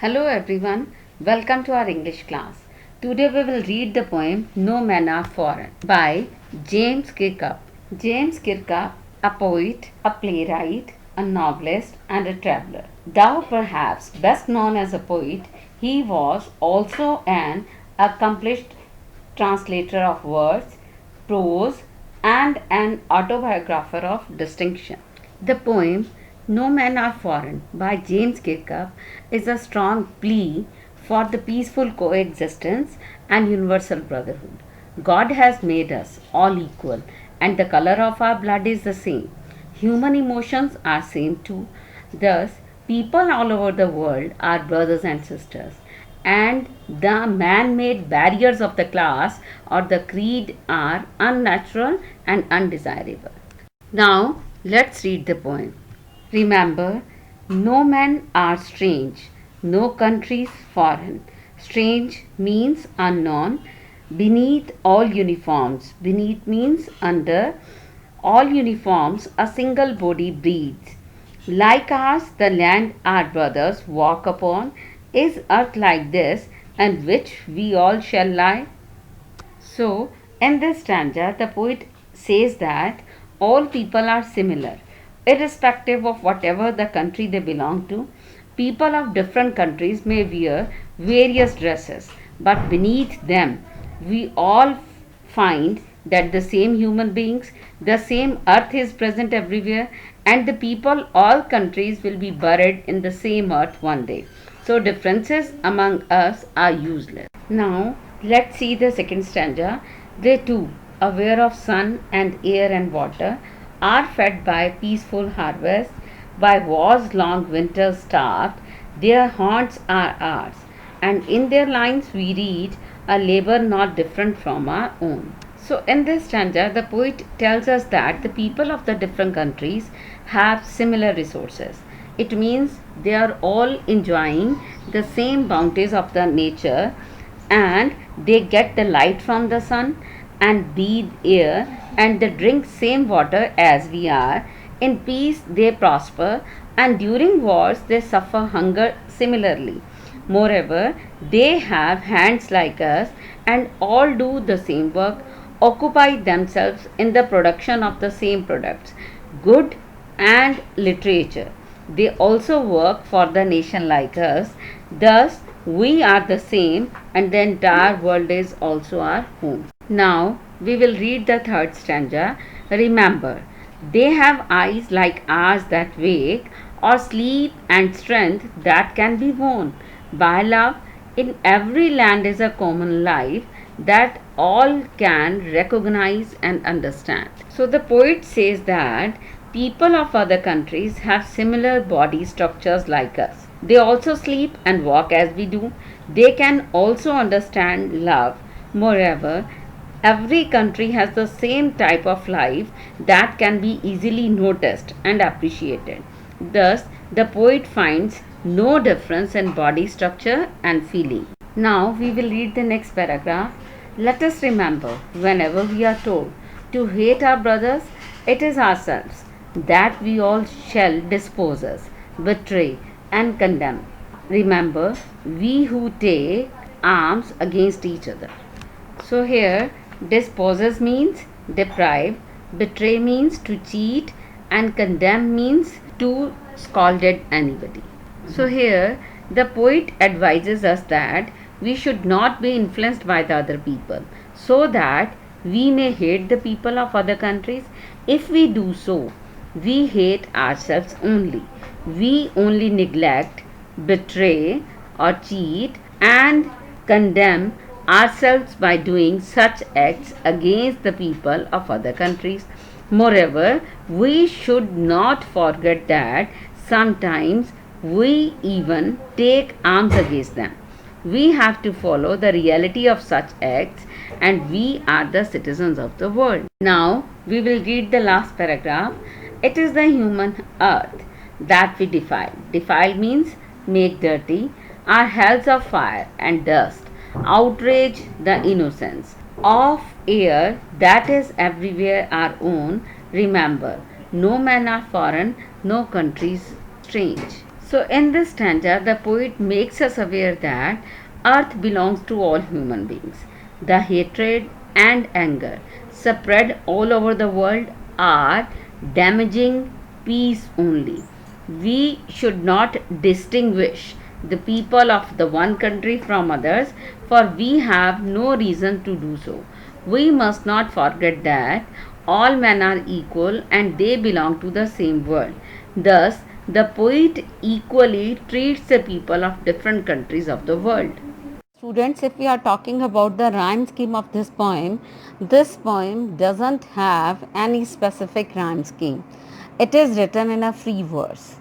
Hello everyone, welcome to our English class. Today we will read the poem No Men Are Foreign by James Kirkup. James Kirkup, a poet, a playwright, a novelist, and a traveler. Though perhaps best known as a poet, he was also an accomplished translator of verse, prose, and an autobiographer of distinction. The poem No Men Are Foreign by James Kirkup is a strong plea for the peaceful coexistence and universal brotherhood. God has made us all equal, and the color of our blood is the same. Human emotions are same too. Thus, people all over the world are brothers and sisters, and the man-made barriers of the class or the creed are unnatural and undesirable. Now, let's read the poem. Remember, no men are strange, no countries foreign. Strange means unknown. Beneath all uniforms, beneath means under all uniforms, a single body breathes. Like ours, the land our brothers walk upon is earth like this, and which we all shall lie. So, in this stanza, the poet says that all people are similar, irrespective of whatever the country they belong to. People of different countries may wear various dresses, but beneath them, we all find that the same human beings, the same earth is present everywhere, and the people, all countries will be buried in the same earth one day. So, differences among us are useless. Now, let's see the second stanza. They too, aware of sun and air and water, are fed by peaceful harvests, by war's long winters starved. Their haunts are ours, and in their lines we read a labor not different from our own. So, in this stanza, the poet tells us that the people of the different countries have similar resources. It means they are all enjoying the same bounties of the nature, and they get the light from the sun and breathe air, and they drink same water as we are. In peace they prosper, and during wars they suffer hunger similarly. Moreover, they have hands like us and all do the same work, occupy themselves in the production of the same products, good and literature. They also work for the nation like us. Thus, we are the same, and the entire world is also our home. Now, we will read the third stanza. Remember, they have eyes like ours that wake, or sleep and strength that can be worn. By love, in every land is a common life that all can recognize and understand. So the poet says that people of other countries have similar body structures like us. They also sleep and walk as we do. They can also understand love. Moreover, every country has the same type of life that can be easily noticed and appreciated. Thus, the poet finds no difference in body structure and feeling. Now, we will read the next paragraph. Let us remember, whenever we are told to hate our brothers, it is ourselves that we all shall dispose us, betray, and condemn. Remember, we who take arms against each other. So here, disposes means deprive, betray means to cheat, and condemn means to scolded anybody. So here, the poet advises us that we should not be influenced by the other people, so that we may hate the people of other countries. If we do so, we hate ourselves only. We only neglect, betray, or cheat, and condemn ourselves by doing such acts against the people of other countries. Moreover, we should not forget that sometimes we even take arms against them. We have to follow the reality of such acts, and we are the citizens of the world. Now, we will read the last paragraph. It is the human earth that we defile. Defile means make dirty. Our hells of fire and dust outrage the innocence of air that is everywhere our own. Remember, no men are foreign, no countries strange. So, in this stanza, the poet makes us aware that earth belongs to all human beings. The hatred and anger spread all over the world are damaging peace only. We should not distinguish the people of the one country from others, for we have no reason to do so. We must not forget that all men are equal and they belong to the same world. Thus, the poet equally treats the people of different countries of the world. Students, if we are talking about the rhyme scheme of this poem doesn't have any specific rhyme scheme. It is written in a free verse.